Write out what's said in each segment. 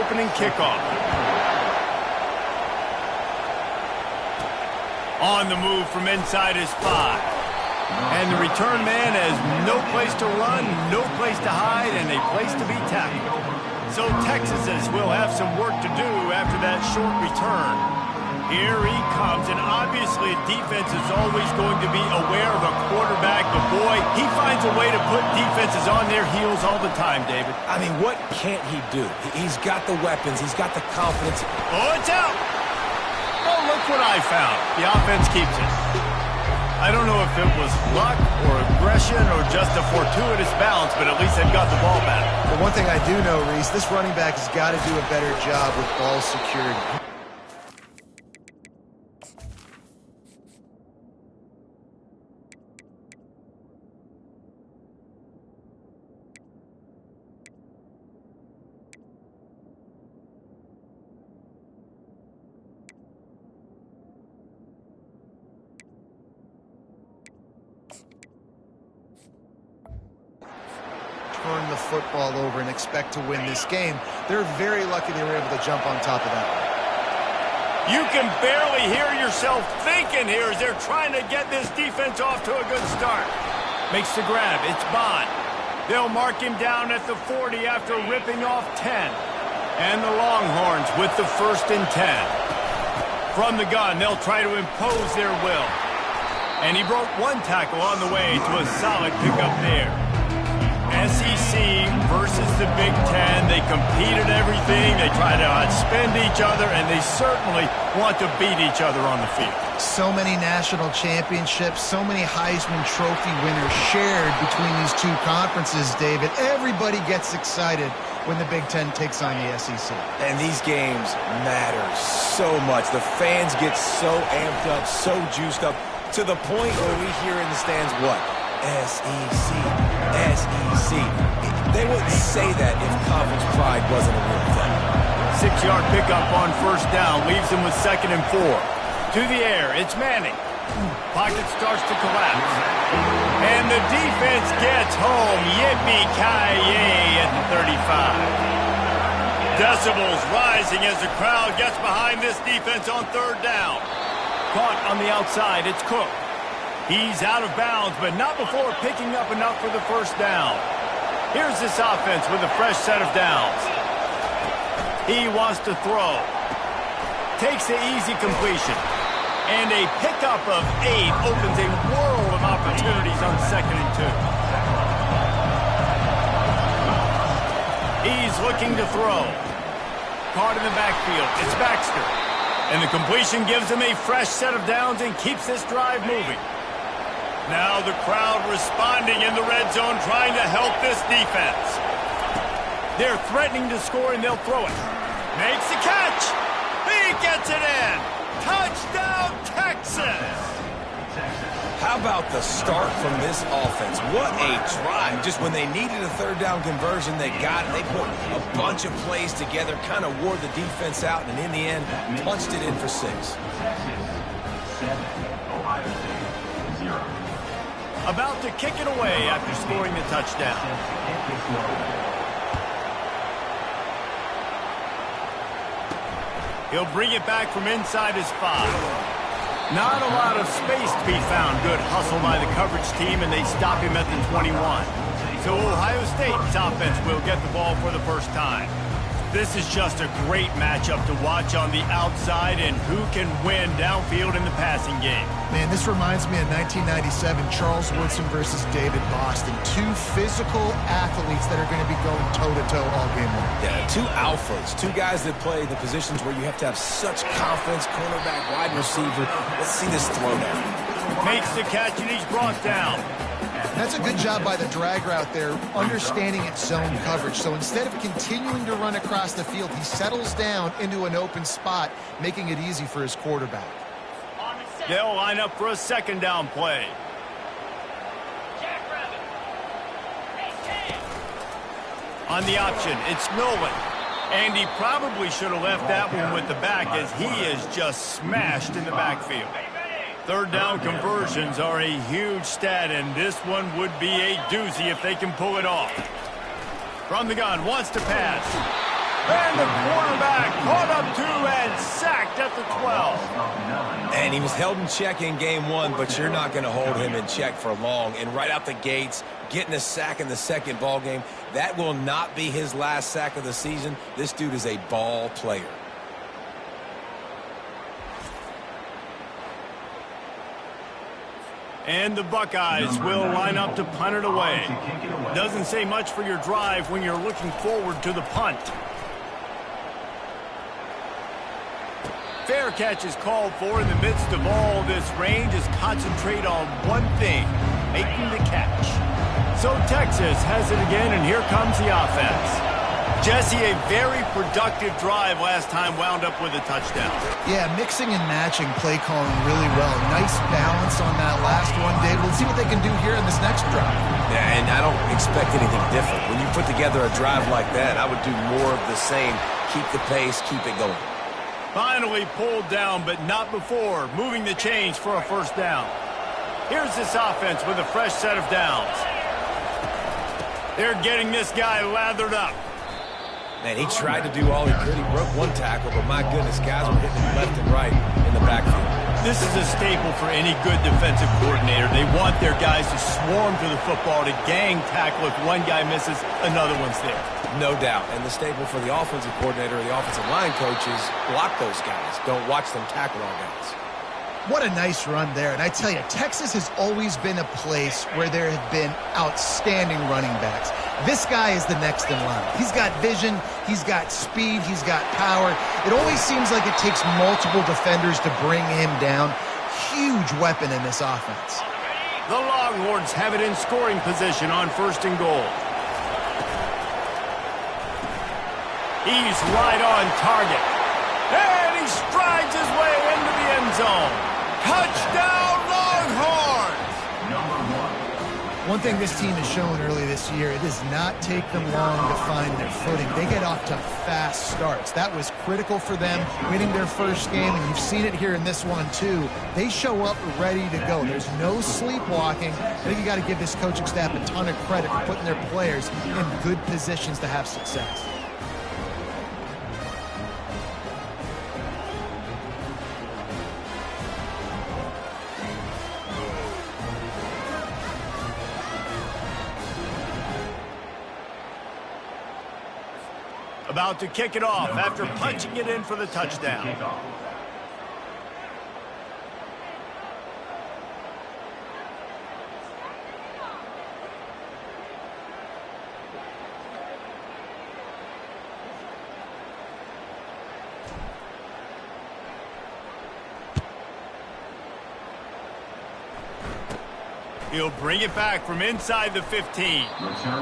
opening kickoff. On the move from inside his 5. And the return man has no place to run, no place to hide, and a place to be tackled. So Texas will have some work to do after that short return. Here he comes, and obviously defense is always going to be aware of a quarterback, but boy, he finds a way to put defenses on their heels all the time, David. I mean, what can't he do? He's got the weapons, he's got the confidence. Oh, it's out! Oh, look what I found. The offense keeps it. I don't know if it was luck or aggression or just a fortuitous bounce, but at least they've got the ball back. The one thing I do know, Reese, this running back has got to do a better job with ball security. Turn the football over and expect to win this game. They're very lucky they were able to jump on top of that. You can barely hear yourself thinking here as they're trying to get this defense off to a good start. Makes the grab. It's Bond. They'll mark him down at the 40 after ripping off 10. And the Longhorns with the 1st and 10. From the gun, they'll try to impose their will. And he broke one tackle on the way to a solid pickup there. SEC versus the Big Ten. They compete at everything. They try to outspend each other, and they certainly want to beat each other on the field. So many national championships, so many Heisman Trophy winners shared between these two conferences, David. Everybody gets excited when the Big Ten takes on the SEC. And these games matter so much. The fans get so amped up, so juiced up, to the point where we hear in the stands what? SEC, SEC. They wouldn't say that if conference pride wasn't a real thing. 6-yard pickup on 1st down leaves him with 2nd and 4. To the air, it's Manning. Pocket starts to collapse. And the defense gets home. Yippee-ki-yay at the 35. Decibels rising as the crowd gets behind this defense on 3rd down. Caught on the outside, it's Cook. He's out of bounds, but not before picking up enough for the 1st down. Here's this offense with a fresh set of downs. He wants to throw. Takes the easy completion. And a pickup of 8 opens a world of opportunities on 2nd and 2. He's looking to throw. Caught in the backfield. It's Baxter. And the completion gives him a fresh set of downs and keeps this drive moving. Now the crowd responding in the red zone, trying to help this defense. They're threatening to score, and they'll throw it. Makes the catch. He gets it in. Touchdown, Texas. How about the start from this offense? What a drive. Just when they needed a 3rd down conversion, they got it. They put a bunch of plays together, kind of wore the defense out, and in the end, punched it in for 6. About to kick it away after scoring the touchdown. He'll bring it back from inside his 5. Not a lot of space to be found. Good hustle by the coverage team, and they stop him at the 21. So Ohio State's offense will get the ball for the 1st time. This is just a great matchup to watch on the outside, and who can win downfield in the passing game. Man, this reminds me of 1997, Charles Woodson versus David Boston. 2 physical athletes that are going to be going toe-to-toe all game long. Yeah, 2 alphas, 2 guys that play the positions where you have to have such confidence, cornerback, wide receiver. Let's see this throw now. Makes the catch, and he's brought down. That's a good job by the drag route there, understanding its zone coverage. So instead of continuing to run across the field, he settles down into an open spot, making it easy for his quarterback. They'll line up for a 2nd down play. On the option, it's Nolan. And he probably should have left that one with the back, as he is just smashed in the backfield. 3rd down conversions are a huge stat, and this one would be a doozy if they can pull it off. From the gun, wants to pass. And the the 12. And he was held in check in game one, but you're not going to hold him in check for long. And right out the gates, getting a sack in the second ball game, that will not be his last sack of the season. This dude is a ball player. And the Buckeyes will line up to punt it away. Doesn't say much for your drive when you're looking forward to the punt. Fair catch is called for in the midst of all this rain. Just concentrate on one thing, making the catch. So Texas has it again, and here comes the offense. Jesse, a very productive drive last time wound up with a touchdown. Yeah, mixing and matching play calling really well. Nice balance on that last one, Dave. Let's see what they can do here in this next drive. Yeah, and I don't expect anything different. When you put together a drive like that, I would do more of the same. Keep the pace, keep it going. Finally pulled down, but not before moving the chains for a first down. Here's this offense with a fresh set of downs. They're getting this guy lathered up. Man, he tried to do all he could. He broke one tackle, but my goodness, guys were hitting him left and right in the backfield. This is a staple for any good defensive coordinator. They want their guys to swarm to the football, to gang tackle. If one guy misses, another one's there. No doubt. And the staple for the offensive coordinator or the offensive line coach is block those guys. Don't watch them tackle our guys. What a nice run there. And I tell you, Texas has always been a place where there have been outstanding running backs. This guy is the next in line. He's got vision, he's got speed, he's got power. It always seems like it takes multiple defenders to bring him down. Huge weapon in this offense. The Longhorns have it in scoring position on 1st and goal. He's right on target. And he strides his way into the end zone. Touchdown, Longhorns! One thing this team has shown early this year, it does not take them long to find their footing. They get off to fast starts. That was critical for them, winning their first game, and you've seen it here in this one too. They show up ready to go. There's no sleepwalking. I think you got to give this coaching staff a ton of credit for putting their players in good positions to have success. About to kick it off after punching it in for the touchdown. He'll bring it back from inside the 15.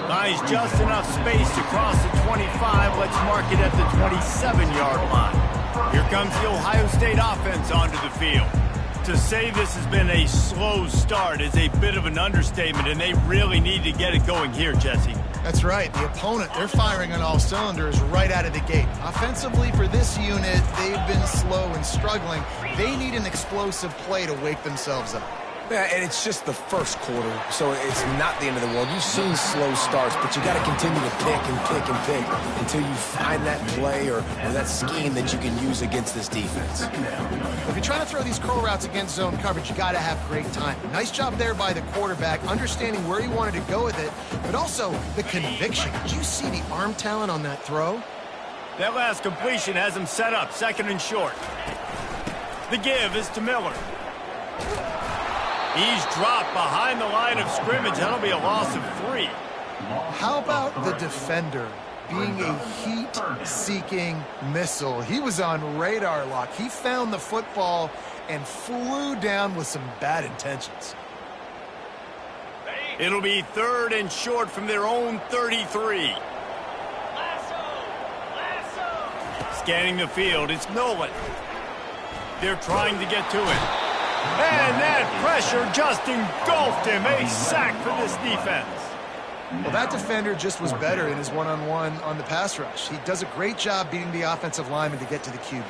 Finds just enough space to cross the 25. Let's mark it at the 27-yard line. Here comes the Ohio State offense onto the field. To say this has been a slow start is a bit of an understatement, and they really need to get it going here, Jesse. That's right. The opponent, they're firing on all cylinders right out of the gate. Offensively, for this unit, they've been slow and struggling. They need an explosive play to wake themselves up. Yeah, and it's just the first quarter, so it's not the end of the world. You've seen slow starts, but you got to continue to pick and pick and pick until you find that play or that scheme that you can use against this defense. If you're trying to throw these curl routes against zone coverage, you got to have great time. Nice job there by the quarterback, understanding where he wanted to go with it, but also the conviction. Did you see the arm talent on that throw? That last completion has him set up, 2nd and short. The give is to Miller. He's dropped behind the line of scrimmage. That'll be a loss of 3. How about the defender being a heat-seeking missile? He was on radar lock. He found the football and flew down with some bad intentions. It'll be 3rd and short from their own 33. Scanning the field, it's Nolan. They're trying to get to it. And that pressure just engulfed him. A sack for this defense. Well, that defender just was better in his one-on-one on the pass rush. He does a great job beating the offensive lineman to get to the QB.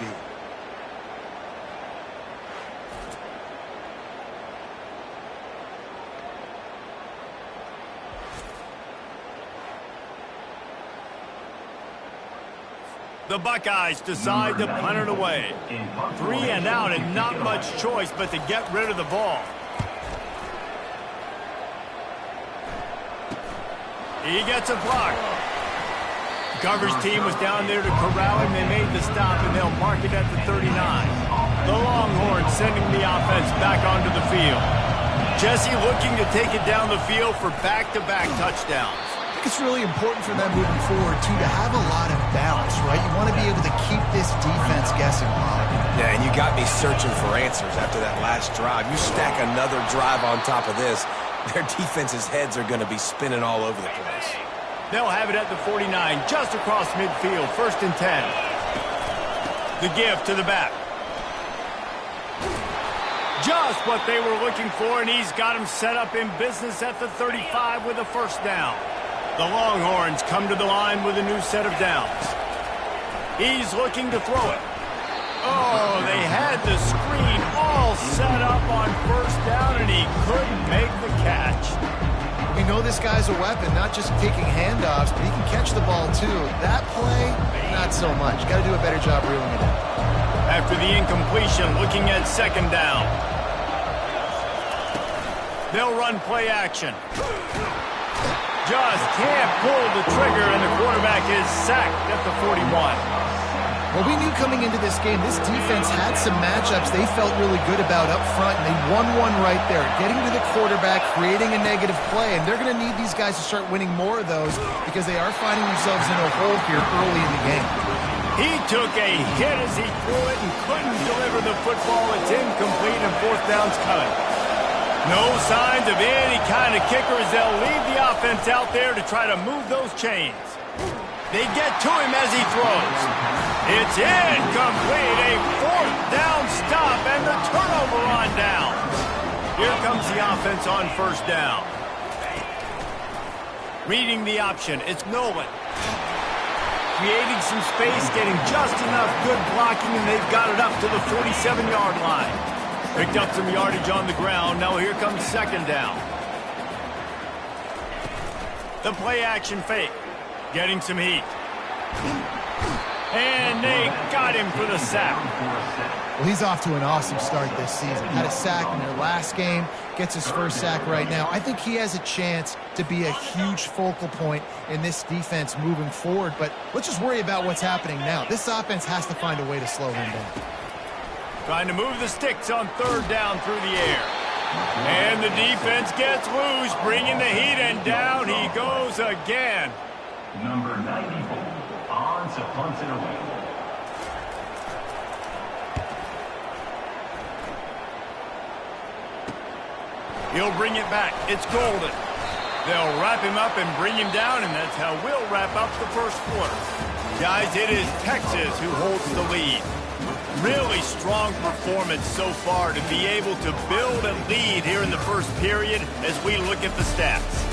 The Buckeyes decide to punt it away. 3 and out and not much choice but to get rid of the ball. He gets a block. Coverage team was down there to corral him. They made the stop, and they'll mark it at the 39. The Longhorns sending the offense back onto the field. Jesse looking to take it down the field for back-to-back touchdowns. I think it's really important for them moving forward, too, to have a lot of balance, right? You want to be able to keep this defense guessing, Bob. Yeah, and you got me searching for answers after that last drive. You stack another drive on top of this, their defense's heads are going to be spinning all over the place. They'll have it at the 49, just across midfield, 1st and 10. The give to the back. Just what they were looking for, and he's got him set up in business at the 35 with a 1st down. The Longhorns come to the line with a new set of downs. He's looking to throw it. Oh, they had the screen all set up on 1st down, and he couldn't make the catch. We know this guy's a weapon, not just taking handoffs, but he can catch the ball, too. That play, not so much. Got to do a better job reeling it in. After the incompletion, looking at 2nd down. They'll run play action. Just can't pull the trigger, and the quarterback is sacked at the 41. Well, we knew coming into this game, this defense had some matchups they felt really good about up front, and they won one right there, getting to the quarterback, creating a negative play, and they're going to need these guys to start winning more of those because they are finding themselves in a hole here early in the game. He took a hit as he threw it and couldn't deliver the football. It's incomplete, and 4th down's coming. No signs of any kind of kicker as they'll leave the offense out there to try to move those chains. They get to him as he throws. It's incomplete. A 4th down stop and the turnover on downs. Here comes the offense on 1st down. Reading the option, it's Nolan. Creating some space, getting just enough good blocking, and they've got it up to the 47-yard line. Picked up some yardage on the ground. Now here comes 2nd down. The play action fake. Getting some heat. And they got him for the sack. Well, he's off to an awesome start this season. Had a sack in their last game. Gets his 1st sack right now. I think he has a chance to be a huge focal point in this defense moving forward. But let's just worry about what's happening now. This offense has to find a way to slow him down. Trying to move the sticks on 3rd down through the air. And the defense gets loose, bringing the heat, and down he goes again. Number 94 on to punt it away. He'll bring it back. It's Golden. They'll wrap him up and bring him down, and that's how we'll wrap up the 1st quarter. Guys, it is Texas who holds the lead. Really strong performance so far to be able to build a lead here in the 1st period as we look at the stats.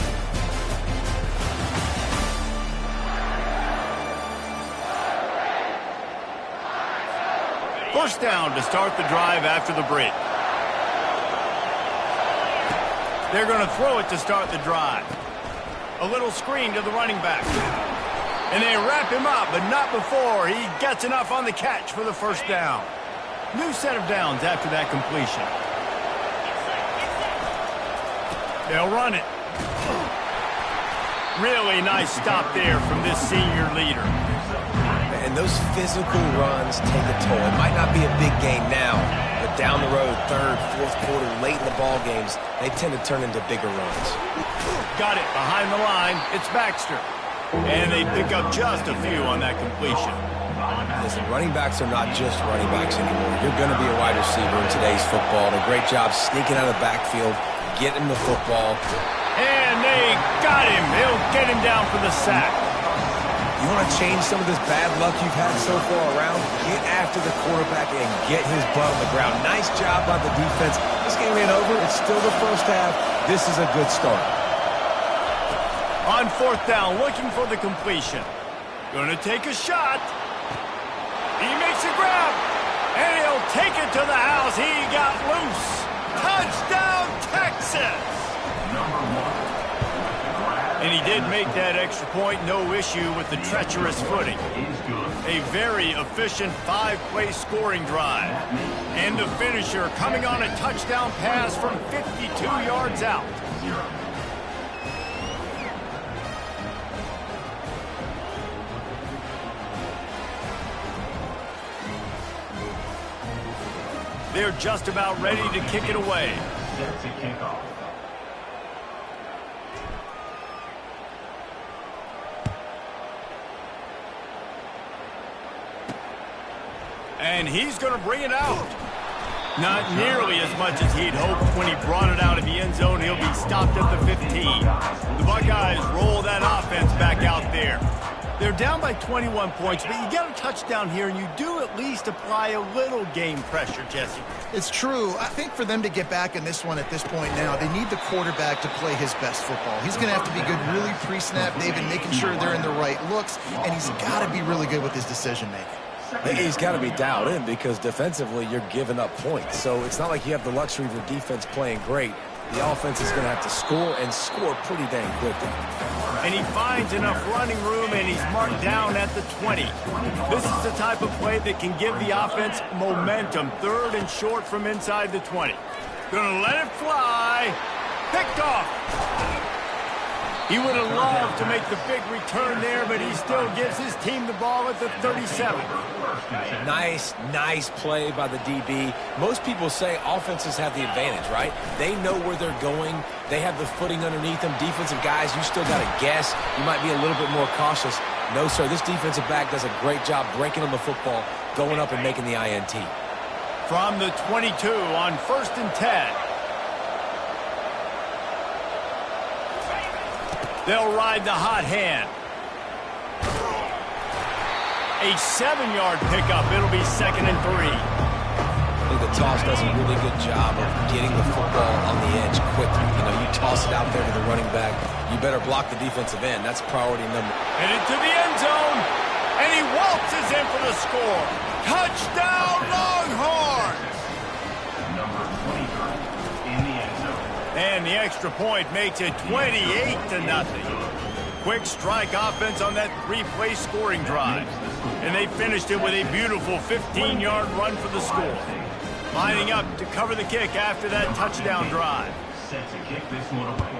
First down to start the drive after the break. They're going to throw it to start the drive. A little screen to the running back. And they wrap him up, but not before he gets enough on the catch for the 1st down. New set of downs after that completion. They'll run it. Really nice stop there from this senior leader. And those physical runs take a toll. It might not be a big game now, but down the road, 3rd, 4th quarter, late in the ball games, they tend to turn into bigger runs. Got it behind the line. It's Baxter. And they pick up just a few on that completion. Listen, running backs are not just running backs anymore. You're going to be a wide receiver in today's football. A great job sneaking out of the backfield, getting the football. And they got him. They'll get him down for the sack. You want to change some of this bad luck you've had so far around? Get after the quarterback and get his butt on the ground. Nice job by the defense. This game ain't over. It's still the 1st half. This is a good start. On 4th down, looking for the completion. Going to take a shot. He makes a grab. And he'll take it to the house. He got loose. Touchdown, Texas. Number 1, grab And he did make that extra point, no issue with the treacherous footing. A very efficient 5-play scoring drive. And the finisher coming on a touchdown pass from 52 yards out. They're just about ready to kick it away. Set to kick off. And he's going to bring it out. Not nearly as much as he'd hoped when he brought it out of the end zone. He'll be stopped at the 15. The Buckeyes roll that offense back out there. They're down by 21 points, but you get a touchdown here, and you do at least apply a little game pressure, Jesse. It's true. I think for them to get back in this one at this point now, they need the quarterback to play his best football. He's going to have to be good really pre-snap, David, making sure they're in the right looks, and he's got to be really good with his decision-making. He's got to be dialed in because defensively you're giving up points. So it's not like you have the luxury of your defense playing great. The offense is going to have to score and score pretty dang quickly. And he finds enough running room, and he's marked down at the 20. This is the type of play that can give the offense momentum. 3rd and short from inside the 20. Gonna let it fly. Picked off. He would have loved to make the big return there, but he still gives his team the ball at the 37. Nice play by the DB. Most people say offenses have the advantage, right? They know where they're going. They have the footing underneath them. Defensive guys, you still got to guess. You might be a little bit more cautious. No, sir, this defensive back does a great job breaking on the football, going up and making the INT. From the 22 on 1st and 10. They'll ride the hot hand. A 7-yard pickup. It'll be 2nd and 3. I think the toss does a really good job of getting the football on the edge quickly. You know, you toss it out there to the running back. You better block the defensive end. That's priority number. Headed to the end zone. And he waltzes in for the score. Touchdown, Longhorns! Number 23 in the end zone. And the extra point makes it 28-0. Quick strike offense on that 3-play scoring drive. And they finished it with a beautiful 15-yard run for the score. Lining up to cover the kick after that touchdown drive. Set to kick this one away.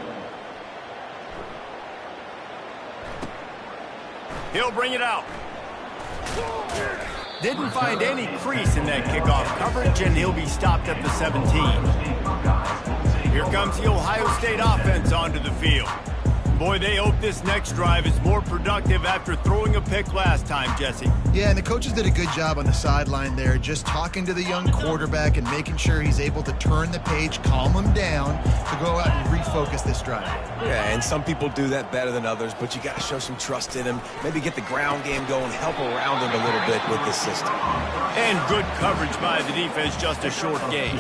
He'll bring it out. Didn't find any crease in that kickoff coverage, and he'll be stopped at the 17. Here comes the Ohio State offense onto the field. Boy, they hope this next drive is more productive after throwing a pick last time, Jesse. Yeah, and the coaches did a good job on the sideline there, just talking to the young quarterback and making sure he's able to turn the page, calm him down, to go out and refocus this drive. Yeah, and some people do that better than others, but you got to show some trust in him. Maybe get the ground game going, help around him a little bit with this system. And good coverage by the defense, just a short gain.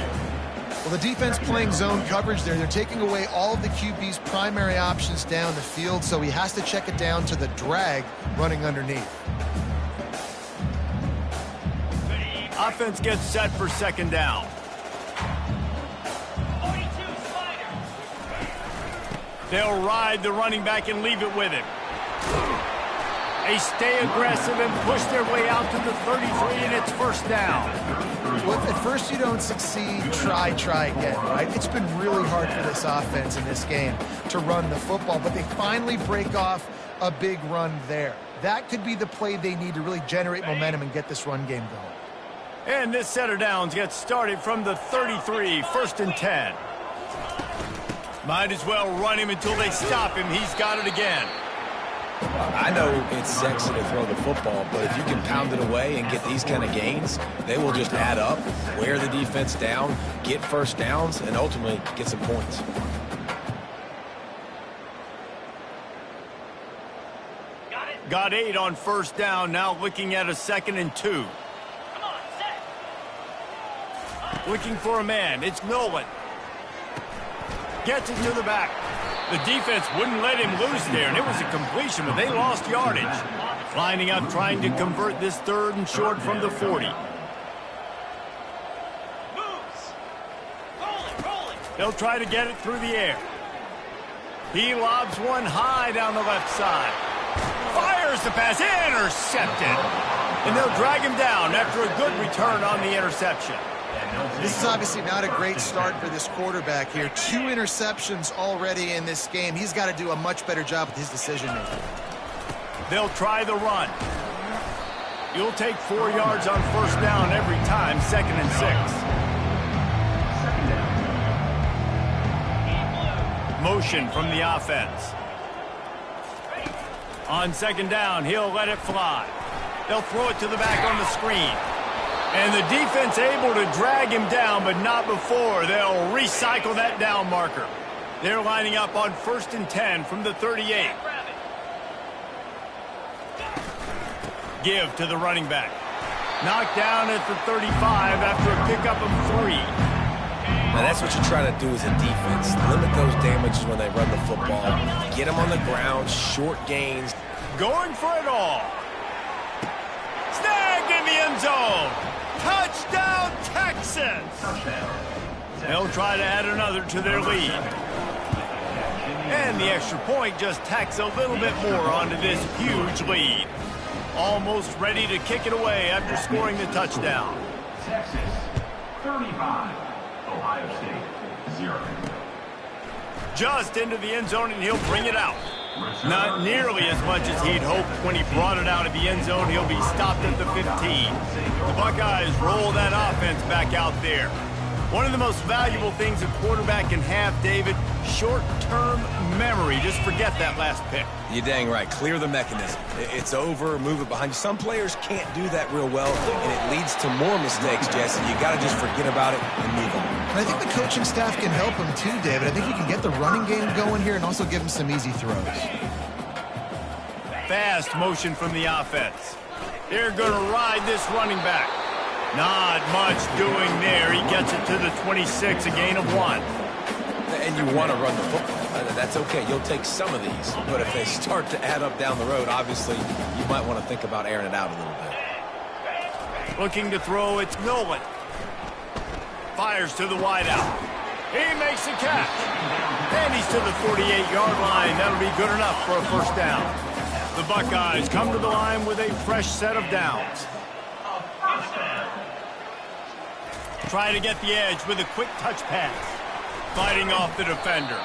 Well, the defense playing zone coverage there. They're taking away all of the QB's primary options down the field, so he has to check it down to the drag running underneath. Offense gets set for 2nd down. They'll ride the running back and leave it with him. They stay aggressive and push their way out to the 33, and it's 1st down. Well, at first you don't succeed, try again, right? It's been really hard for this offense in this game to run the football, but they finally break off a big run there. That could be the play they need to really generate momentum and get this run game going. And this set of downs gets started from the 33, 1st and 10. Might as well run him until they stop him. He's got it again. I know it's sexy to throw the football, but if you can pound it away and get these kind of gains, they will just add up, wear the defense down, get 1st downs, and ultimately get some points. Got 8 on 1st down, now looking at a 2nd and 2. Looking for a man, it's Nolan. Gets it to the back. The defense wouldn't let him loose there, and it was a completion, but they lost yardage. Lining up, trying to convert this 3rd and short from the 40. They'll try to get it through the air. He lobs one high down the left side. Fires the pass, intercepted. And they'll drag him down after a good return on the interception. This is obviously not a great start for this quarterback here. 2 interceptions already in this game. He's got to do a much better job with his decision-making. They'll try the run. You'll take 4 yards on first down every time, 2nd and 6. Motion from the offense. On 2nd down, he'll let it fly. They'll throw it to the back on the screen. And the defense able to drag him down, but not before. They'll recycle that down marker. They're lining up on 1st and 10 from the 38. Give to the running back. Knocked down at the 35 after a pickup of 3. Now that's what you try to do as a defense. Limit those damages when they run the football. Get them on the ground, short gains. Going for it all. Snagged in the end zone. Touchdown, Texans! They'll try to add another to their lead. And the extra point just tacks a little bit more onto this huge lead. Almost ready to kick it away after scoring the touchdown. Texas, 35. Ohio State, 0. Just into the end zone, and he'll bring it out. Not nearly as much as he'd hoped when he brought it out of the end zone. He'll be stopped at the 15. The Buckeyes roll that offense back out there. One of the most valuable things a quarterback can have, David, short-term memory. Just forget that last pick. You're dang right. Clear the mechanism. It's over, move it behind you. Some players can't do that real well, and it leads to more mistakes, Jesse. You got to just forget about it and move on. And I think the coaching staff can help him too, David. I think you can get the running game going here and also give him some easy throws. Fast motion from the offense. They're going to ride this running back. Not much doing there. He gets it to the 26, a gain of 1. And you want to run the football. That's okay. You'll take some of these. But if they start to add up down the road, obviously, you might want to think about airing it out a little bit. Looking to throw, it's Nolan. Fires to the wideout. He makes a catch. And he's to the 48-yard line. That'll be good enough for a first down. The Buckeyes come to the line with a fresh set of downs. Try to get the edge with a quick touch pass. Fighting off the defender.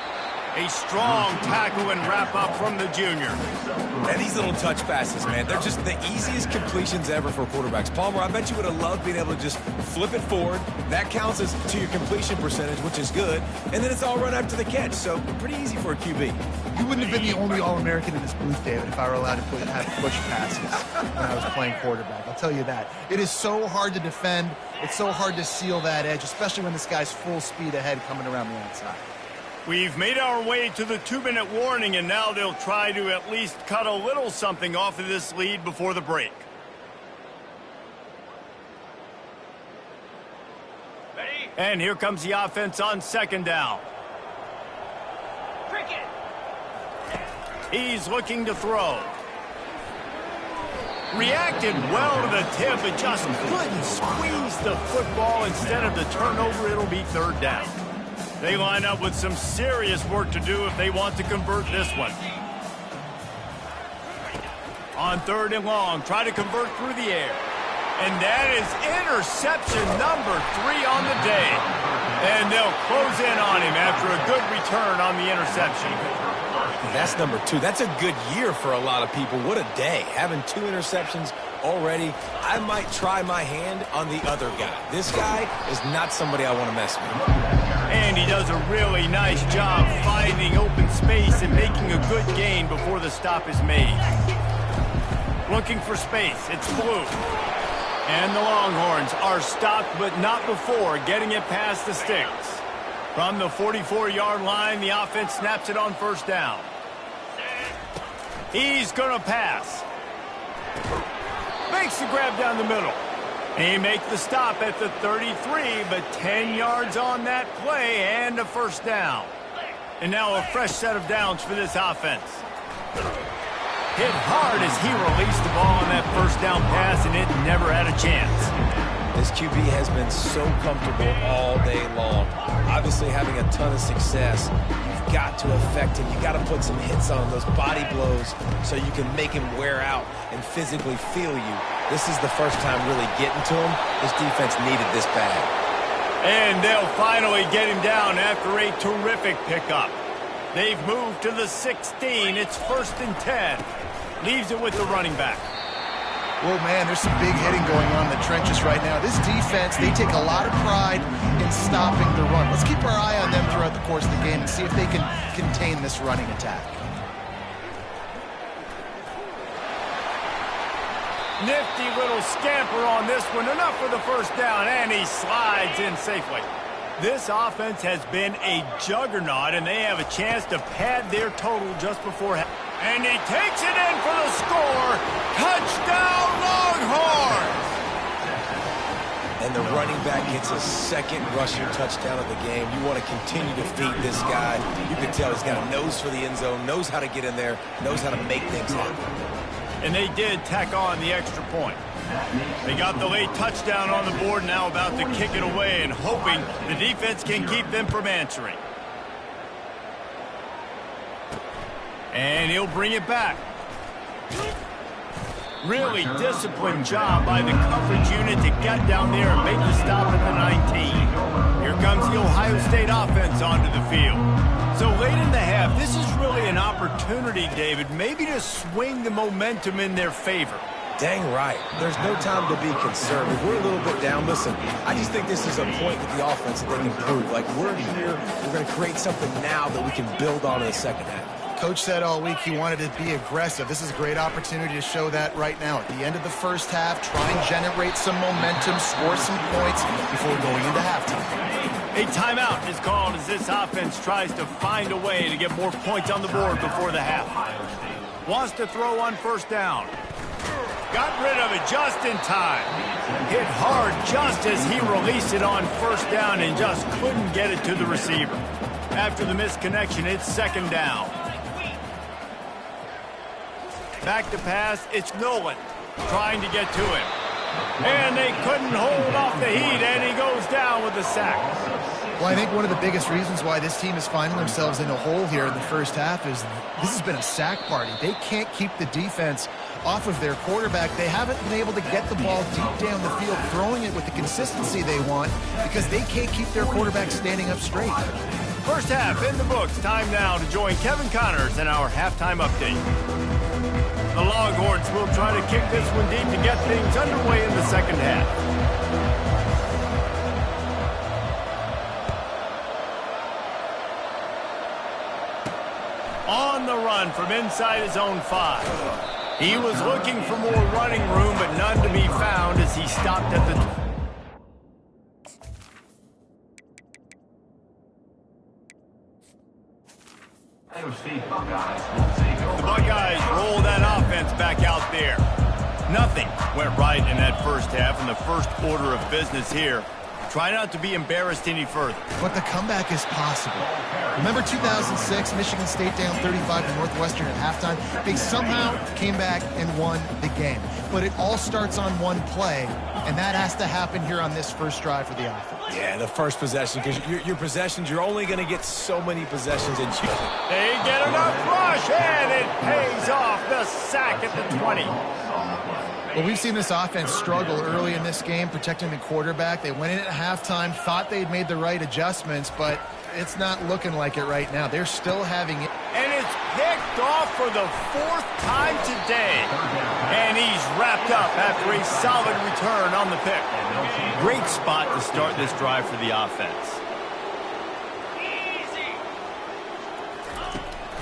A strong tackle and wrap-up from the junior. And these little touch passes, man, they're just the easiest completions ever for quarterbacks. Palmer, I bet you would have loved being able to just flip it forward. That counts as to your completion percentage, which is good. And then it's all run after the catch, so pretty easy for a QB. You wouldn't have been the only All-American in this booth, David, if I were allowed to have push passes when I was playing quarterback. I'll tell you that. It is so hard to defend. It's so hard to seal that edge, especially when this guy's full speed ahead coming around the outside. We've made our way to the 2-minute warning, and now they'll try to at least cut a little something off of this lead before the break. And here comes the offense on 2nd down. He's looking to throw. Reacted well to the tip, but just couldn't squeeze the football. Instead of the turnover, it'll be 3rd down. They line up with some serious work to do if they want to convert this one. On 3rd and long, try to convert through the air. And that is interception number 3 on the day. And they'll close in on him after a good return on the interception. That's number 2. That's a good year for a lot of people. What a day. Having 2 interceptions already. I might try my hand on the other guy. This guy is not somebody I want to mess with. And he does a really nice job finding open space and making a good gain before the stop is made. Looking for space. It's Blue. And the Longhorns are stopped, but not before getting it past the sticks. From the 44-yard line, the offense snaps it on 1st down. He's going to pass. Makes the grab down the middle. He makes the stop at the 33, but 10 yards on that play and a 1st down. And now a fresh set of downs for this offense. Hit hard as he released the ball on that 1st down pass, and it never had a chance. This QB has been so comfortable all day long. Obviously having a ton of success. You've got to affect him. You've got to put some hits on him, those body blows, so you can make him wear out and physically feel you. This is the first time really getting to him. This defense needed this bad. And they'll finally get him down after a terrific pickup. They've moved to the 16. It's 1st and 10. Leaves it with the running back. Well, man, there's some big hitting going on in the trenches right now. This defense, they take a lot of pride in stopping the run. Let's keep our eye on them throughout the course of the game and see if they can contain this running attack. Nifty little scamper on this one. Enough for the first down, and he slides in safely. This offense has been a juggernaut, and they have a chance to pad their total just before half. And he takes it in for the score. Touchdown, Longhorns! And the running back gets a second rushing touchdown of the game. You want to continue to feed this guy. You can tell he's got a nose for the end zone, knows how to get in there, knows how to make things happen. And they did tack on the extra point. They got the late touchdown on the board, now about to kick it away and hoping the defense can keep them from answering. And he'll bring it back. Really disciplined job by the coverage unit to get down there and make the stop at the 19. Here comes the Ohio State offense onto the field. So late in the half, this is really an opportunity, David, maybe to swing the momentum in their favor. Dang right. There's no time to be concerned. If we're a little bit down, listen, I just think this is a point with the offense that they can prove. Like, we're here, we're going to create something now that we can build on in the second half. Coach said all week he wanted to be aggressive. This is a great opportunity to show that right now. At the end of the first half, try and generate some momentum, score some points before going into halftime. A timeout is called as this offense tries to find a way to get more points on the board before the half. Wants to throw on 1st down. Got rid of it just in time. Hit hard just as he released it on 1st down and just couldn't get it to the receiver. After the missed connection, it's 2nd down. Back to pass, it's Nolan trying to get to him. And they couldn't hold off the heat, and he goes down with a sack. Well, I think one of the biggest reasons why this team is finding themselves in a hole here in the first half is this has been a sack party. They can't keep the defense off of their quarterback. They haven't been able to get the ball deep down the field, throwing it with the consistency they want because they can't keep their quarterback standing up straight. First half in the books. Time now to join Kevin Connors in our halftime update. The Longhorns will try to kick this one deep to get things underway in the second half. On the run from inside his own 5. He was looking for more running room, but none to be found as he stopped at the... The Buckeyes roll that offense back out there. Nothing went right in that first half, and the first order of business here. Try not to be embarrassed any further. But the comeback is possible. Remember 2006, Michigan State down 35 to Northwestern at halftime? They somehow came back and won the game. But it all starts on one play, and that has to happen here on this first drive for the offense. Yeah, the first possession, because your possessions, you're only going to get so many possessions. And they get enough rush, and it pays off. The sack at the 20. Well, we've seen this offense struggle early in this game, protecting the quarterback. They went in at halftime, thought they'd made the right adjustments, but it's not looking like it right now. They're still having it. And it's picked off for the 4th time today. And he's wrapped up after a solid return on the pick. Great spot to start this drive for the offense.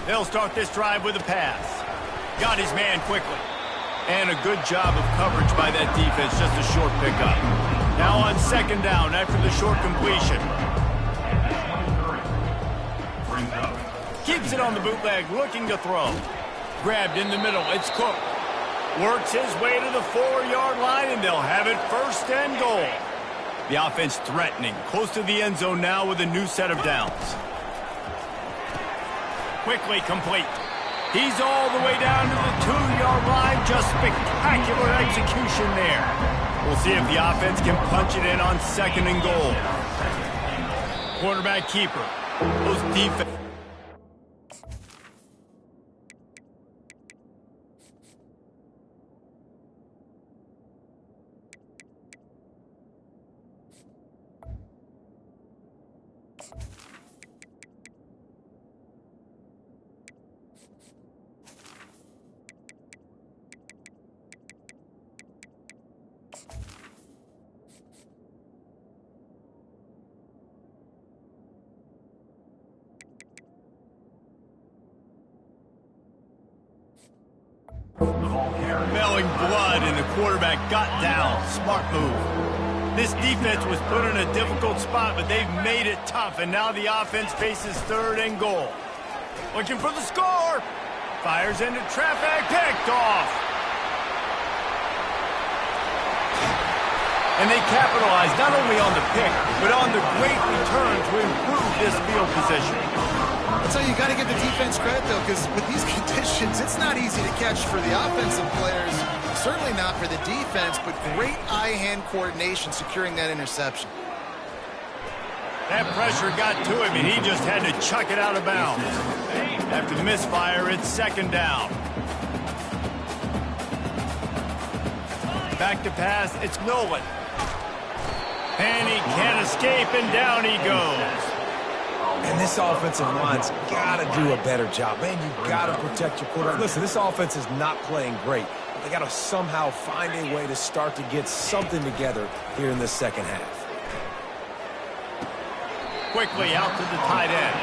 They'll start this drive with a pass. Got his man quickly. And a good job of coverage by that defense, just a short pickup. Now on 2nd down after the short completion. Keeps it on the bootleg, looking to throw. Grabbed in the middle, it's Cook. Works his way to the 4-yard line, and they'll have it 1st and goal. The offense threatening, close to the end zone now with a new set of downs. Quickly complete. He's all the way down to the 2-yard line. Just spectacular execution there. We'll see if the offense can punch it in on 2nd and goal. Quarterback keeper. Those defense. Smelling blood, and the quarterback got down. Smart move. This defense was put in a difficult spot, but they've made it tough, and now the offense faces 3rd and goal. Looking for the score. Fires into traffic. Picked off. And they capitalized not only on the pick, but on the great return to improve this field position. That's how you got to give the defense credit, though, because with these conditions, it's not easy to catch for the offensive players. Certainly not for the defense, but great eye-hand coordination securing that interception. That pressure got to him, and he just had to chuck it out of bounds. After the misfire, it's 2nd down. Back to pass, it's Nolan. And he can't escape, and down he goes. And this offensive line's got to do a better job. Man, you've got to protect your quarterback. Listen, this offense is not playing great. They got to somehow find a way to start to get something together here in the 2nd half. Quickly out to the tight end.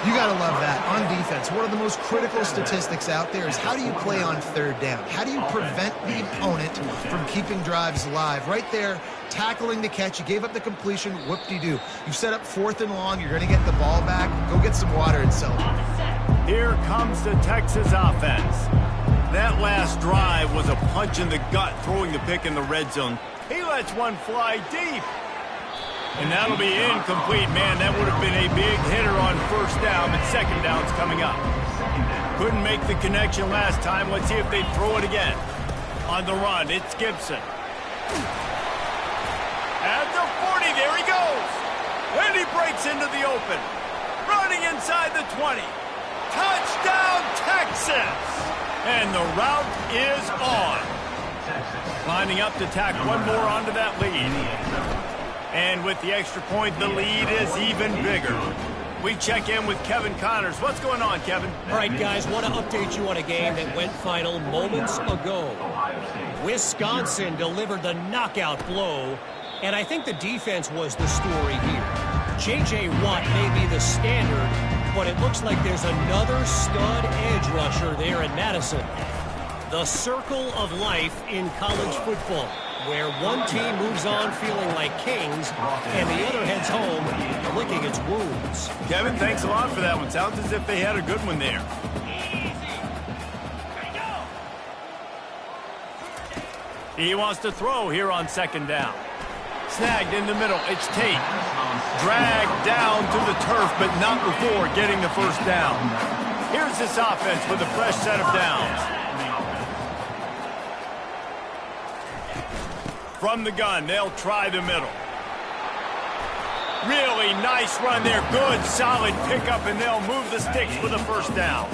You got to love that. On defense, one of the most critical statistics out there is how do you play on 3rd down? How do you prevent the opponent from keeping drives alive? Right there, tackling the catch. You gave up the completion. Whoop-de-doo. You set up 4th and long. You're going to get the ball back. Go get some water and sell it. Here comes the Texas offense. That last drive was a punch in the gut, throwing the pick in the red zone. He lets one fly deep. And that'll be incomplete. Man, that would have been a big hitter on 1st down, but 2nd down's coming up. Couldn't make the connection last time. Let's see if they throw it again. On the run, it's Gibson. At the 40, there he goes. And he breaks into the open. Running inside the 20. Touchdown, Texas! And the route is on. Lining up to tack one more onto that lead. And with the extra point, the lead is even bigger. We check in with Kevin Connors. What's going on, Kevin? All right, guys, want to update you on a game that went final moments ago. Wisconsin delivered the knockout blow, and I think the defense was the story here. J.J. Watt may be the standard, but it looks like there's another stud edge rusher there in Madison. The circle of life in college football, where one team moves on feeling like kings and the other heads home licking its wounds. Kevin, thanks a lot for that one. Sounds as if they had a good one there. He wants to throw here on 2nd down. Snagged in the middle. It's Tate. Dragged down to the turf, but not before getting the 1st down. Here's this offense with a fresh set of downs. From the gun, they'll try the middle. Really nice run there. Good, solid pickup, and they'll move the sticks for the 1st down.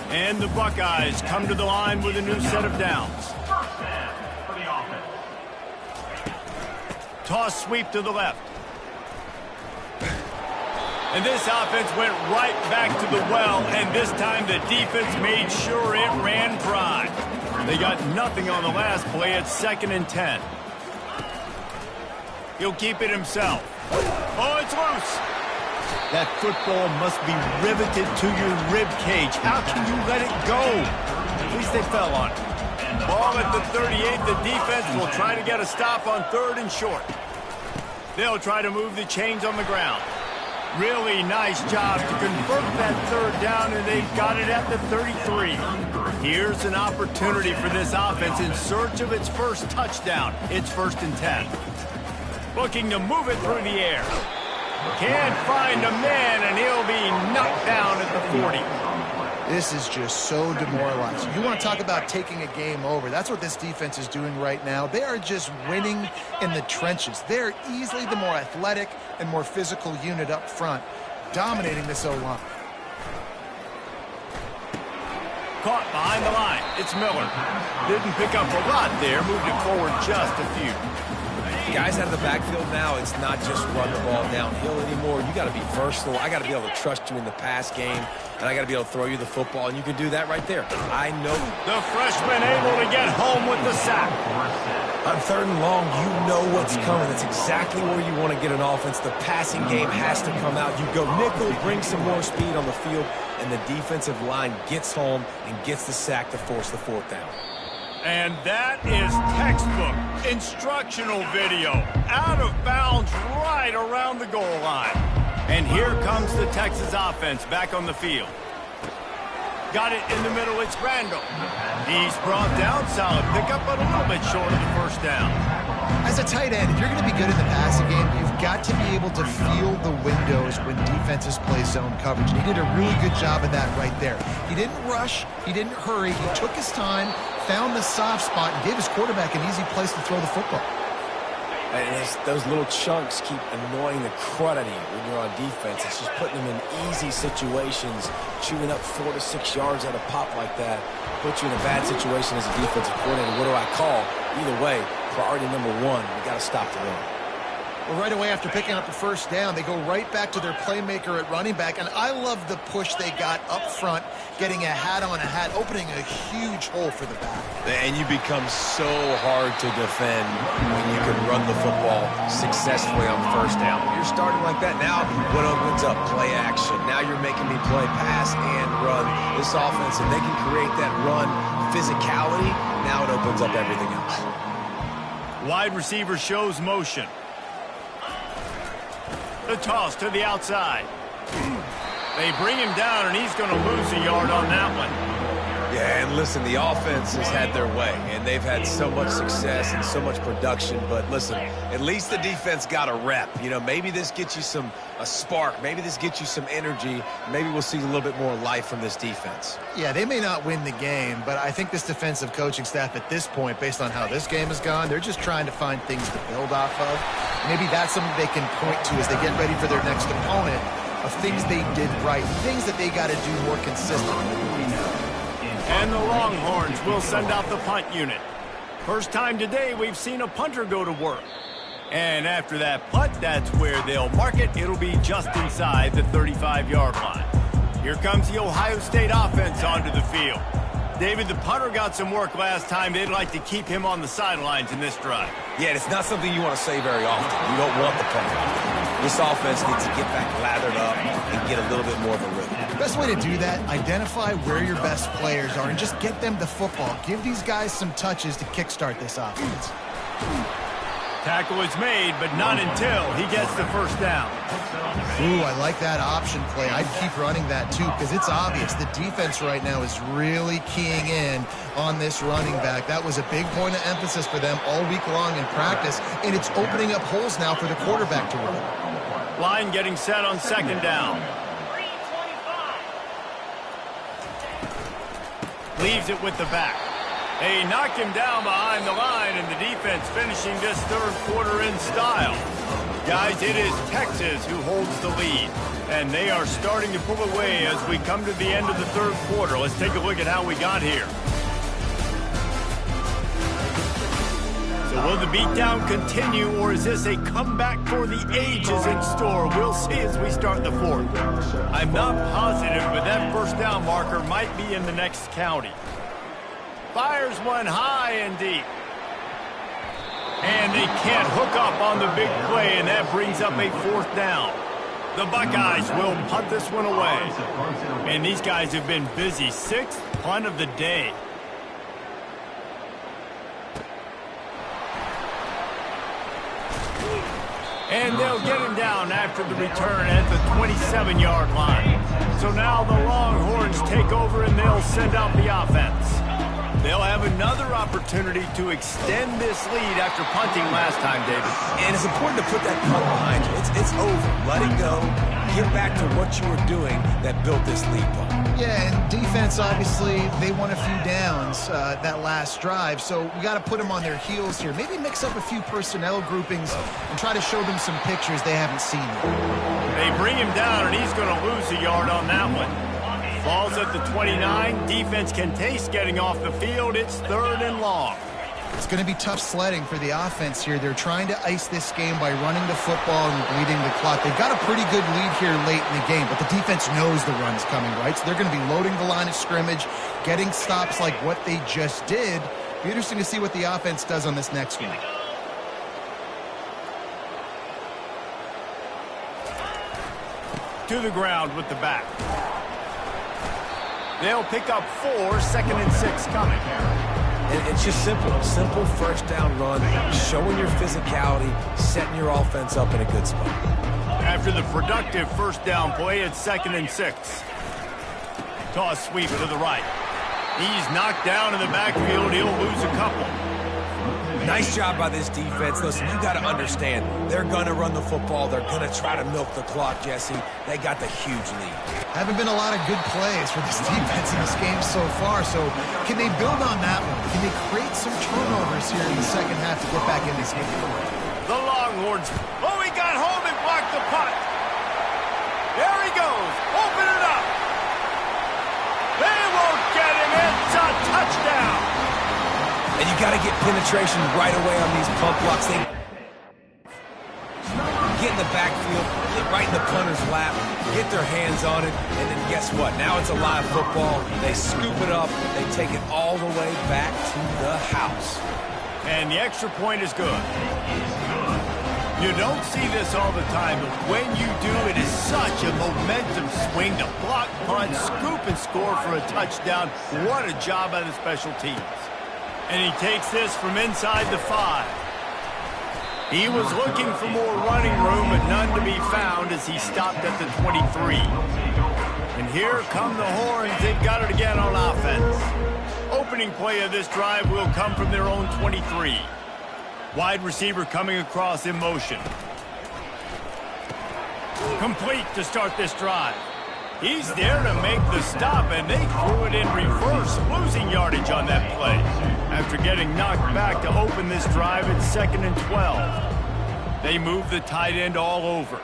And the Buckeyes come to the line with a new set of downs. Toss sweep to the left. And this offense went right back to the well, and this time the defense made sure it ran dry. They got nothing on the last play. It's 2nd and 10. He'll keep it himself. Oh, it's loose. That football must be riveted to your rib cage. How can you let it go? At least they fell on it. Ball at the 38. The defense will try to get a stop on 3rd and short. They'll try to move the chains on the ground. Really nice job to convert that 3rd down, and they've got it at the 33. Here's an opportunity for this offense in search of its first touchdown. It's 1st and 10. Looking to move it through the air. Can't find a man, and he'll be knocked down at the 40. This is just so demoralizing. You want to talk about taking a game over. That's what this defense is doing right now. They are just winning in the trenches. They're easily the more athletic and more physical unit up front, dominating this O-line. Caught behind the line. It's Miller. Didn't pick up a lot there. Moved it forward just a few. Guys out of the backfield now, it's not just run the ball downhill anymore. You got to be versatile. I got to be able to trust you in the pass game, and I got to be able to throw you the football, and you can do that right there. I know. The freshman able to get home with the sack. On 3rd and long, you know what's coming. That's exactly where you want to get an offense. The passing game has to come out. You go nickel, bring some more speed on the field, and the defensive line gets home and gets the sack to force the 4th down. And that is textbook instructional video. Out of bounds right around the goal line. And here comes the Texas offense back on the field. Got it in the middle, it's Randall. He's brought down, solid pickup, but a little bit short of the 1st down. As a tight end, if you're going to be good in the passing game, you've got to be able to feel the windows when defenses play zone coverage. And he did a really good job of that right there. He didn't rush, he didn't hurry, he took his time, found the soft spot, and gave his quarterback an easy place to throw the football. And those little chunks keep annoying the crud out of you when you're on defense. It's just putting them in easy situations, chewing up 4 to 6 yards at a pop like that. Puts you in a bad situation as a defensive coordinator. What do I call? Either way, priority number 1, we got to stop the run. Well, right away after picking up the 1st down, they go right back to their playmaker at running back. And I love the push they got up front, getting a hat on a hat, opening a huge hole for the back. And you become so hard to defend when you can run the football successfully on 1st down. When you're starting like that, now what opens up? Play action. Now you're making me play pass and run. This offense, if they can create that run physicality, now it opens up everything else. Wide receiver shows motion. The toss to the outside. They bring him down, and he's going to lose a yard on that one. Yeah, and listen, the offense has had their way, and they've had so much success and so much production. But listen, at least the defense got a rep. You know, maybe this gets you a spark. Maybe this gets you some energy. Maybe we'll see a little bit more life from this defense. Yeah, they may not win the game, but I think this defensive coaching staff at this point, based on how this game has gone, they're just trying to find things to build off of. Maybe that's something they can point to as they get ready for their next opponent, of things they did right, things that they got to do more consistently. And the Longhorns will send out the punt unit. First time today we've seen a punter go to work. And after that punt, that's where they'll mark it. It'll be just inside the 35-yard line. Here comes the Ohio State offense onto the field. David, the punter got some work last time. They'd like to keep him on the sidelines in this drive. Yeah, it's not something you want to say very often. You don't want the punter. This offense needs to get back lathered up and get a little bit more of a rhythm. The best way to do that, identify where your best players are and just get them the football. Give these guys some touches to kickstart this offense. Tackle is made, but not until he gets the 1st down. Ooh, I like that option play. I'd keep running that too, because it's obvious the defense right now is really keying in on this running back. That was a big point of emphasis for them all week long in practice, and it's opening up holes now for the quarterback to run. Line getting set on 2nd down. Leaves it with the back. They knock him down behind the line, and the defense finishing this 3rd quarter in style. Guys, it is Texas who holds the lead, and they are starting to pull away as we come to the end of the 3rd quarter. Let's take a look at how we got here. So will the beatdown continue, or is this a comeback for the ages in store? We'll see as we start the 4th. I'm not positive, but that 1st down marker might be in the next county. Fires one high and deep. And they can't hook up on the big play, and that brings up a 4th down. The Buckeyes will punt this one away. And these guys have been busy. 6th punt of the day. And they'll get him down after the return at the 27-yard line. So now the Longhorns take over, and they'll send out the offense. They'll have another opportunity to extend this lead after punting last time, David. And it's important to put that punt behind you. It's over. Let it go. Get back to what you were doing that built this lead punt. Yeah, and defense, obviously, they won a few downs that last drive, so we got to put them on their heels here. Maybe mix up a few personnel groupings and try to show them some pictures they haven't seen yet. They bring him down, and he's going to lose a yard on that one. Falls at the 29. Defense can taste getting off the field. It's 3rd and long. It's going to be tough sledding for the offense here. They're trying to ice this game by running the football and bleeding the clock. They've got a pretty good lead here late in the game, but the defense knows the run's coming, right? So they're going to be loading the line of scrimmage, getting stops like what they just did. Be interesting to see what the offense does on this next one. To the ground with the back. They'll pick up 4, 2nd and 6 coming. And it's just simple first down run, showing your physicality, setting your offense up in a good spot. After the productive first down play, it's 2nd and 6. Toss sweep to the right. He's knocked down in the backfield. He'll lose a couple. Nice job by this defense. Listen, you got to understand, they're going to run the football. They're going to try to milk the clock, Jesse. They got the huge lead. Haven't been a lot of good plays for this defense in this game so far, so can they build on that one? Can they create some turnovers here in the second half to get back in this game? The Longhorns. Oh, he got home and blocked the punt. There he goes. Open it up. They won't get him. It's a touchdown. And you got to get penetration right away on these punt blocks. They get in the backfield, get right in the punter's lap, get their hands on it, and then guess what? Now it's a live football. They scoop it up. They take it all the way back to the house. And the extra point is good. You don't see this all the time, but when you do, it is such a momentum swing to block, punt, scoop, and score for a touchdown. What a job by the special teams. And he takes this from inside the 5. He was looking for more running room, but none to be found as he stopped at the 23. And here come the Horns. They've got it again on offense. Opening play of this drive will come from their own 23. Wide receiver coming across in motion. Complete to start this drive. He's there to make the stop, and they threw it in reverse, losing yardage on that play. After getting knocked back to open this drive, it's 2nd and 12. They move the tight end all over.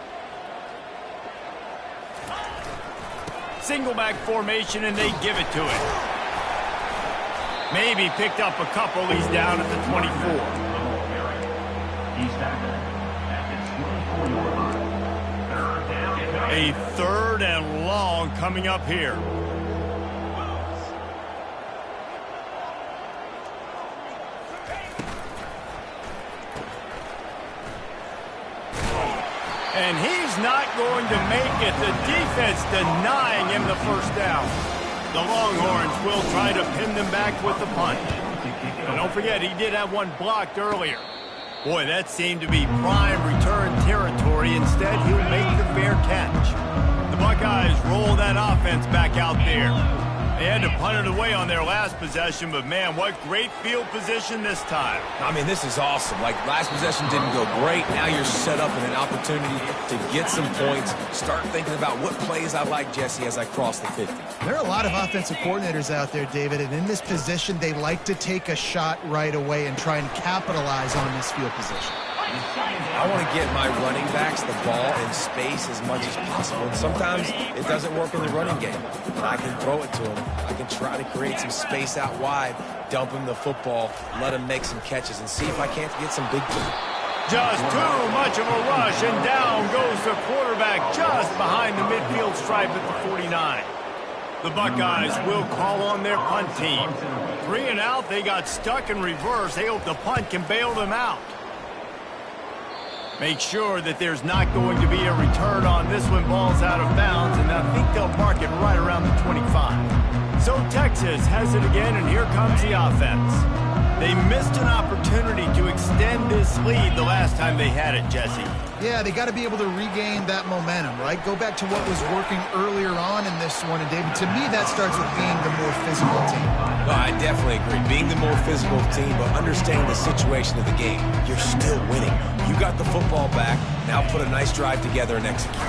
Single back formation, and they give it to him. Maybe picked up a couple. He's down at the 24. He's tackled at the 24-yard line. A 3rd and long coming up here. And he's not going to make it. The defense denying him the first down. The Longhorns will try to pin them back with the punt. And don't forget, he did have one blocked earlier. Boy, that seemed to be prime return territory. Instead, he'll make the fair catch. The Buckeyes roll that offense back out there. They had to punt it away on their last possession, but man, what great field position this time. I mean, this is awesome. Like, last possession didn't go great. Now you're set up in an opportunity to get some points. Start thinking about what plays I like, Jesse, as I cross the 50. There are a lot of offensive coordinators out there, David, and in this position, they like to take a shot right away and try and capitalize on this field position. I want to get my running backs the ball in space as much as possible. And sometimes it doesn't work in the running game. But I can throw it to him. I can try to create some space out wide, dump him the football, let him make some catches, and see if I can't get some big plays. Just too much of a rush, and down goes the quarterback just behind the midfield stripe at the 49. The Buckeyes will call on their punt team. 3 and out, they got stuck in reverse. They hope the punt can bail them out. Make sure that there's not going to be a return on this when ball's out of bounds, and I think they'll mark it right around the 25. So Texas has it again, and here comes the offense. They missed an opportunity to extend this lead the last time they had it, Jesse. Yeah, they got to be able to regain that momentum, right? Go back to what was working earlier on in this one. And, David, to me, that starts with being the more physical team. Well, I definitely agree. Being the more physical team, but understanding the situation of the game. You're still winning. You got the football back. Now put a nice drive together and execute.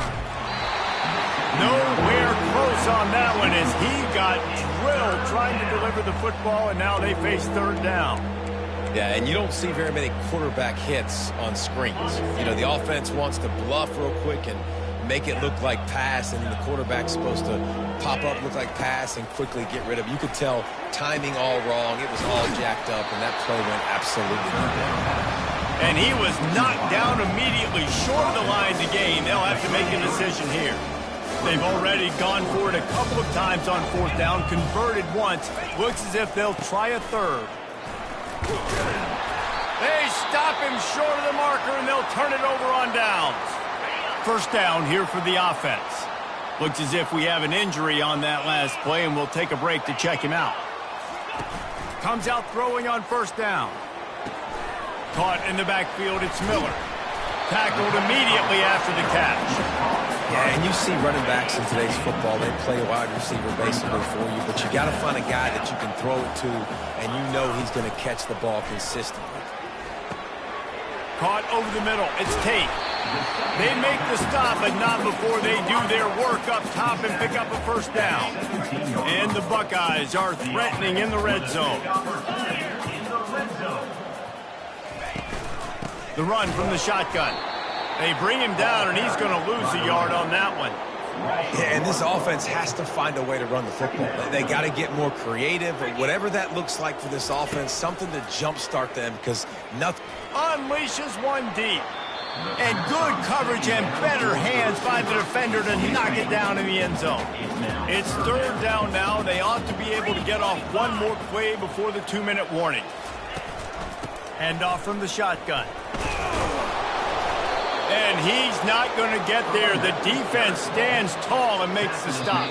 Nowhere close on that one as he got drilled trying to deliver the football, and now they face third down. Yeah, and you don't see very many quarterback hits on screens. You know, the offense wants to bluff real quick and make it look like pass, and the quarterback's supposed to pop up, look like pass, and quickly get rid of it. You could tell timing all wrong. It was all jacked up, and that play went absolutely nowhere. And he was knocked down immediately short of the line to gain. They'll have to make a decision here. They've already gone for it a couple of times on fourth down, converted once. Looks as if they'll try a third. They stop him short of the marker, and they'll turn it over on downs. First down here for the offense. Looks as if we have an injury on that last play, and we'll take a break to check him out. Comes out throwing on first down. Caught in the backfield, it's Miller. Tackled immediately after the catch. Yeah, and you see running backs in today's football, they play a wide receiver basically for you, but you got to find a guy that you can throw it to, and you know he's going to catch the ball consistently. Caught over the middle, it's Tate. They make the stop, but not before they do their work up top and pick up a first down. And the Buckeyes are threatening in the red zone. The run from the shotgun. They bring him down, and he's going to lose a yard on that one. Yeah, and this offense has to find a way to run the football. They got to get more creative, or whatever that looks like for this offense, something to jumpstart them, because nothing. Unleashes one deep. And good coverage and better hands by the defender to knock it down in the end zone. It's third down now. They ought to be able to get off one more play before the 2-minute warning. Handoff from the shotgun. And he's not going to get there. The defense stands tall and makes the stop.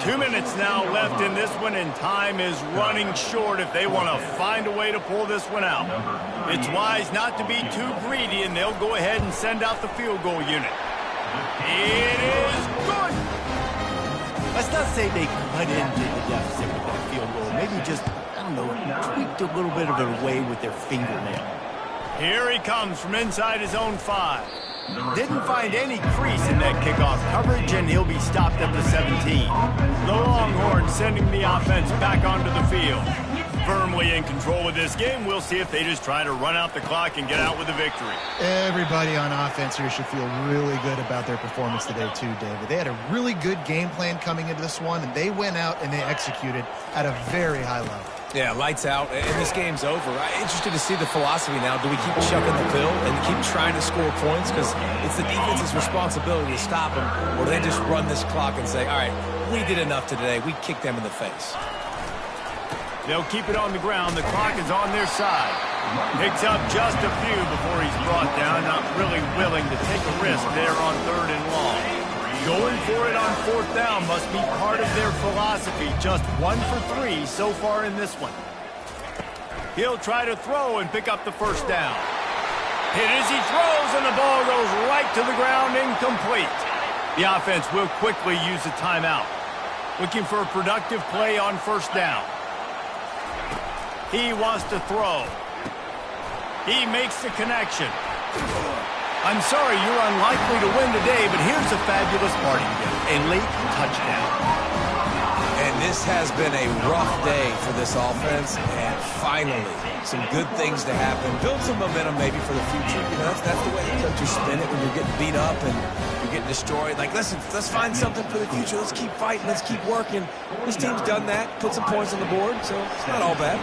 2 minutes now left in this one, and time is running short if they want to find a way to pull this one out. It's wise not to be too greedy, and they'll go ahead and send out the field goal unit. It is good. Let's not say they cut into the deficit with that field goal. Maybe just, I don't know, tweaked a little bit of it away with their fingernail. Here he comes from inside his own 5. Didn't find any crease in that kickoff coverage, and he'll be stopped at the 17. The Longhorns sending the offense back onto the field. Firmly in control of this game. We'll see if they just try to run out the clock and get out with a victory. Everybody on offense here should feel really good about their performance today too, David. They had a really good game plan coming into this one, and they went out and they executed at a very high level. Yeah, lights out, and this game's over. I'm interested to see the philosophy now. Do we keep chucking the pill and keep trying to score points? Because it's the defense's responsibility to stop them. Or do they just run this clock and say, all right, we did enough today. We kicked them in the face. They'll keep it on the ground. The clock is on their side. Picks up just a few before he's brought down. Not really willing to take a risk there on third and long. Going for it on fourth down must be part of their philosophy. Just 1 for 3 so far in this one. He'll try to throw and pick up the first down. Hit as he throws, and the ball goes right to the ground, incomplete. The offense will quickly use a timeout. Looking for a productive play on first down. He wants to throw. He makes the connection. I'm sorry, you're unlikely to win today, but here's a fabulous parting gift, a late touchdown. And this has been a rough day for this offense, and finally, some good things to happen. Build some momentum maybe for the future. You know, that's the way the coaches spin it when you're getting beat up and you're getting destroyed. Like, listen, let's find something for the future. Let's keep fighting. Let's keep working. This team's done that, put some points on the board, so it's not all bad.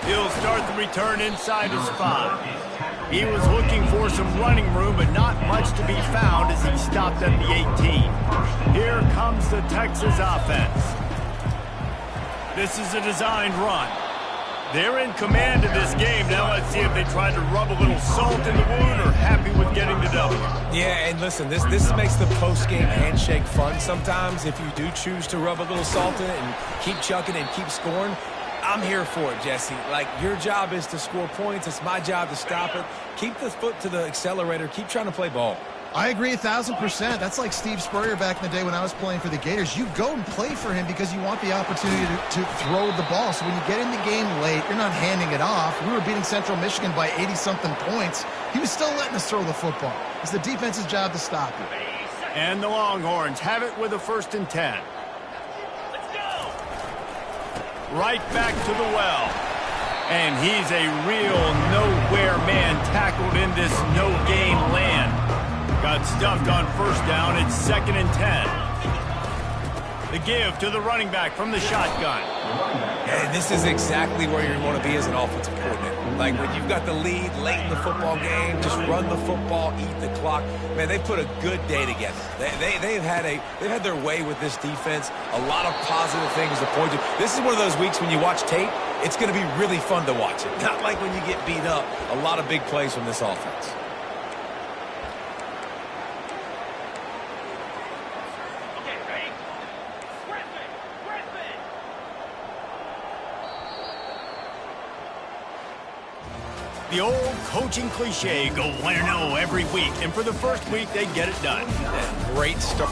He'll start the return inside his 5. He was looking for some running room, but not much to be found as he stopped at the 18. Here comes the Texas offense. This is a designed run. They're in command of this game. Now let's see if they try to rub a little salt in the wound or happy with getting the W. Yeah, and listen, this makes the post-game handshake fun sometimes if you do choose to rub a little salt in it and keep chucking and keep scoring. I'm here for it, Jesse. Like, your job is to score points. It's my job to stop it. Keep the foot to the accelerator. Keep trying to play ball. I agree 1,000%. That's like Steve Spurrier back in the day when I was playing for the Gators. You go and play for him because you want the opportunity to throw the ball. So when you get in the game late, you're not handing it off. We were beating Central Michigan by 80-something points. He was still letting us throw the football. It's the defense's job to stop it. And the Longhorns have it with a 1st and 10. Right back to the well. And he's a real nowhere man tackled in this no-gain land. Got stuffed on 1st down. It's 2nd and 10. The give to the running back from the shotgun. And this is exactly where you want to be as an offensive coordinator. Like, when you've got the lead late in the football game, just run the football, eat the clock. Man, they've put a good day together. They've had their way with this defense. A lot of positive things to point to. This is one of those weeks when you watch tape, it's going to be really fun to watch it. Not like when you get beat up. A lot of big plays from this offense. The old coaching cliche, go 1-0 every week. And for the first week, they get it done. Great start.